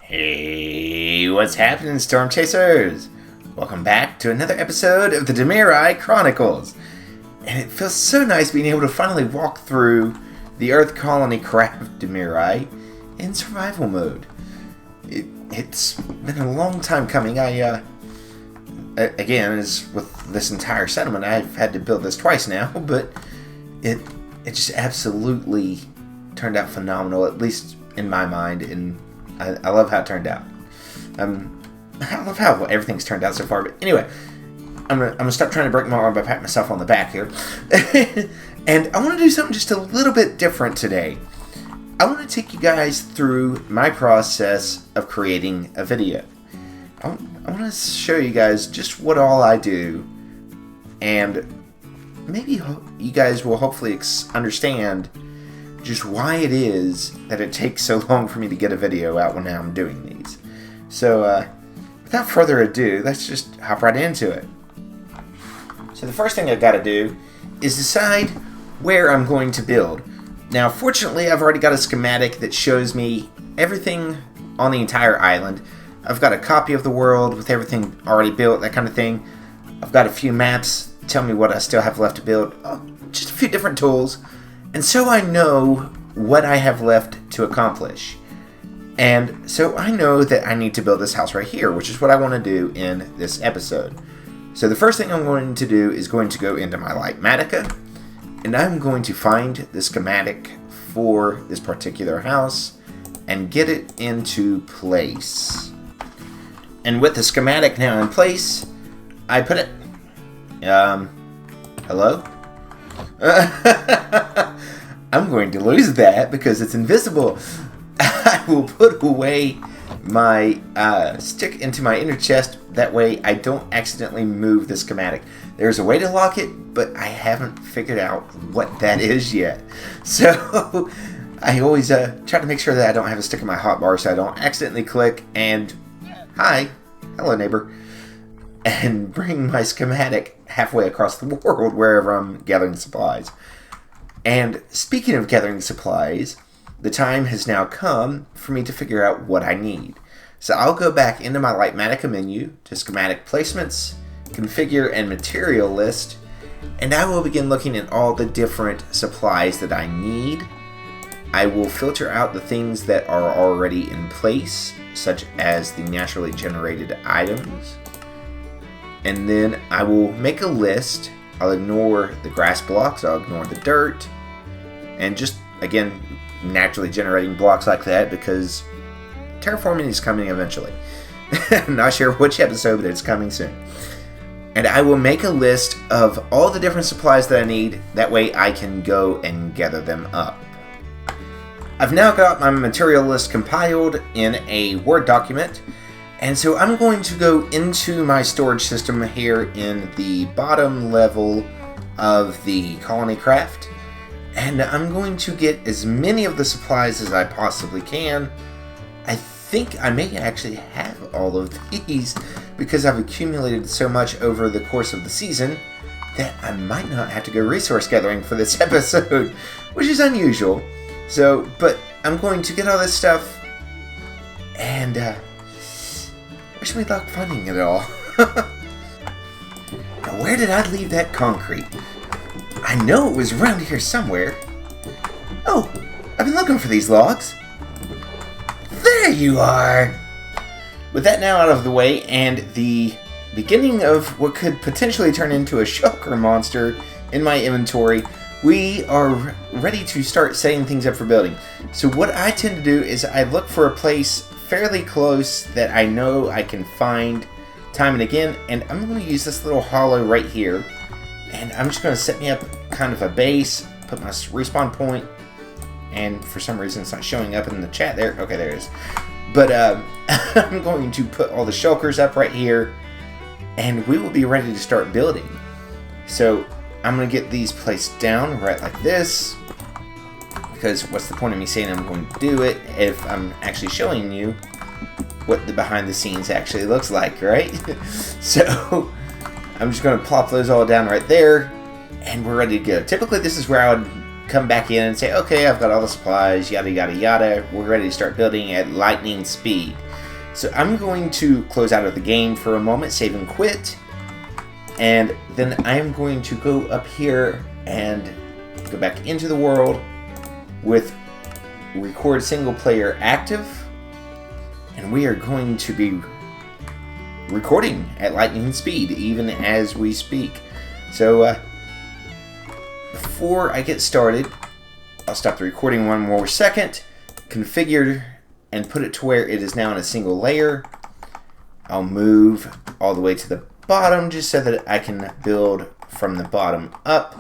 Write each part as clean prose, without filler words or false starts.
Hey, what's happening, Storm Chasers? Welcome back to another episode of the Domeeri Chronicles. And it feels so nice being able to finally walk through the Earth Colony Craft Domeeri in survival mode. It's been a long time coming. Again, as with this entire settlement, I've had to build this twice now, but it just absolutely turned out phenomenal, at least in my mind, and I love how it turned out. I love how everything's turned out so far, but anyway, I'm gonna stop trying to break my arm by patting myself on the back here. And I want to do something just a little bit different today. I want to take you guys through my process of creating a video. I want to show you guys just what all I do, and maybe you guys will hopefully understand just why it is that it takes so long for me to get a video out when I'm doing these. So, without further ado, let's just hop right into it. So the first thing I've got to do is decide where I'm going to build. Now, fortunately, I've already got a schematic that shows me everything on the entire island. I've got a copy of the world with everything already built, that kind of thing. I've got a few maps tell me what I still have left to build. Just a few different tools. And so I know what I have left to accomplish. And so I know that I need to build this house right here, which is what I want to do in this episode. So the first thing I'm going to do is going to go into my Lightmatica, and I'm going to find the schematic for this particular house and get it into place. And with the schematic now in place, I put it... hello? I'm going to lose that because it's invisible. I will put away my stick into my inner chest. That way I don't accidentally move the schematic. There's a way to lock it, but I haven't figured out what that is yet. So I always try to make sure that I don't have a stick in my hotbar so I don't accidentally click and hi, hello neighbor, and bring my schematic halfway across the world wherever I'm gathering supplies. And speaking of gathering supplies, the time has now come for me to figure out what I need. So I'll go back into my Lightmatica menu to schematic placements, configure and material list, and I will begin looking at all the different supplies that I need. I will filter out the things that are already in place, such as the naturally generated items. And then I will make a list. I'll ignore the grass blocks, I'll ignore the dirt, and just, again, naturally generating blocks like that because terraforming is coming eventually. I'm not sure which episode, but it's coming soon. And I will make a list of all the different supplies that I need. That way I can go and gather them up. I've now got my material list compiled in a Word document. And so I'm going to go into my storage system here in the bottom level of the Colony Craft. And I'm going to get as many of the supplies as I possibly can. I think I may actually have all of these because I've accumulated so much over the course of the season that I might not have to go resource gathering for this episode, which is unusual. So, but I'm going to get all this stuff and wish me luck finding it all. Now, where did I leave that concrete? I know it was around here somewhere. Oh, I've been looking for these logs. There you are! With that now out of the way, and the beginning of what could potentially turn into a shulker monster in my inventory, we are ready to start setting things up for building. So what I tend to do is I look for a place fairly close that I know I can find time and again, and I'm going to use this little hollow right here, and I'm just going to set me up kind of a base, put my respawn point, and for some reason it's not showing up in the chat there. Okay, there it is. But I'm going to put all the shulkers up right here, and we will be ready to start building. So I'm going to get these placed down right like this, because what's the point of me saying I'm going to do it if I'm actually showing you what the behind the scenes actually looks like, right? So I'm just going to plop those all down right there, and we're ready to go. Typically this is where I would come back in and say, okay, I've got all the supplies, yada yada yada, we're ready to start building at lightning speed. So I'm going to close out of the game for a moment, save and quit. And then I'm going to go up here and go back into the world with record single player active. And we are going to be recording at lightning speed even as we speak. So before I get started, I'll stop the recording one more second, configure and put it to where it is now in a single layer. I'll move all the way to the bottom just so that I can build from the bottom up.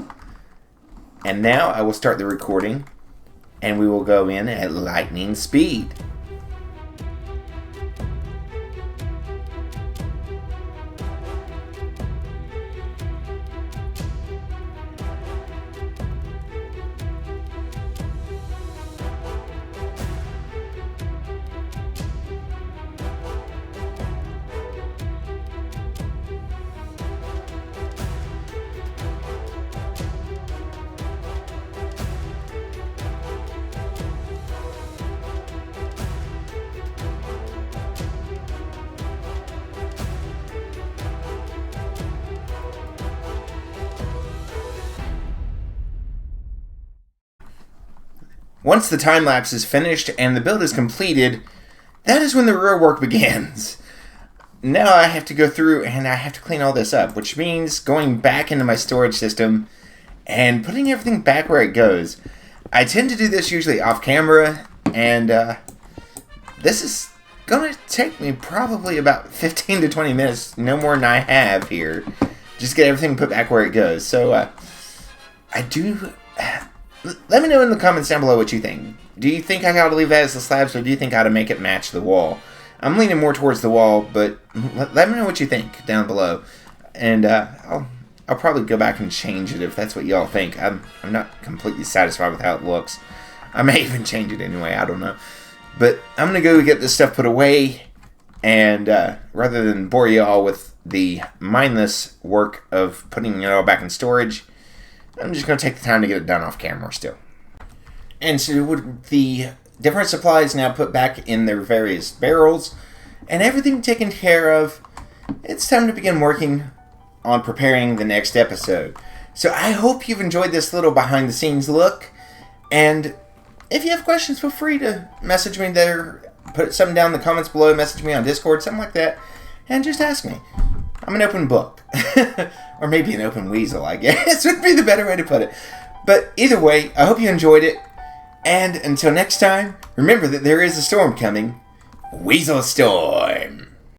And now I will start the recording and we will go in at lightning speed. Once the time lapse is finished and the build is completed, that is when the real work begins. Now I have to go through and I have to clean all this up, which means going back into my storage system and putting everything back where it goes. I tend to do this usually off camera, and this is going to take me probably about 15 to 20 minutes, no more than I have here, just get everything put back where it goes. So let me know in the comments down below what you think. Do you think I ought to leave that as the slabs, or do you think I ought to make it match the wall? I'm leaning more towards the wall, but let me know what you think down below. And I'll probably go back and change it if that's what y'all think. I'm not completely satisfied with how it looks. I may even change it anyway, I don't know. But I'm going to go get this stuff put away, and rather than bore you all with the mindless work of putting it all back in storage, I'm just going to take the time to get it done off camera still. And so with the different supplies now put back in their various barrels and everything taken care of, it's time to begin working on preparing the next episode. So I hope you've enjoyed this little behind the scenes look, and if you have questions, feel free to message me there, put something down in the comments below, message me on Discord, something like that, and just ask me. I'm an open book. Or maybe an open weasel, I guess, would be the better way to put it. But either way, I hope you enjoyed it. And until next time, remember that there is a storm coming. Weasel storm.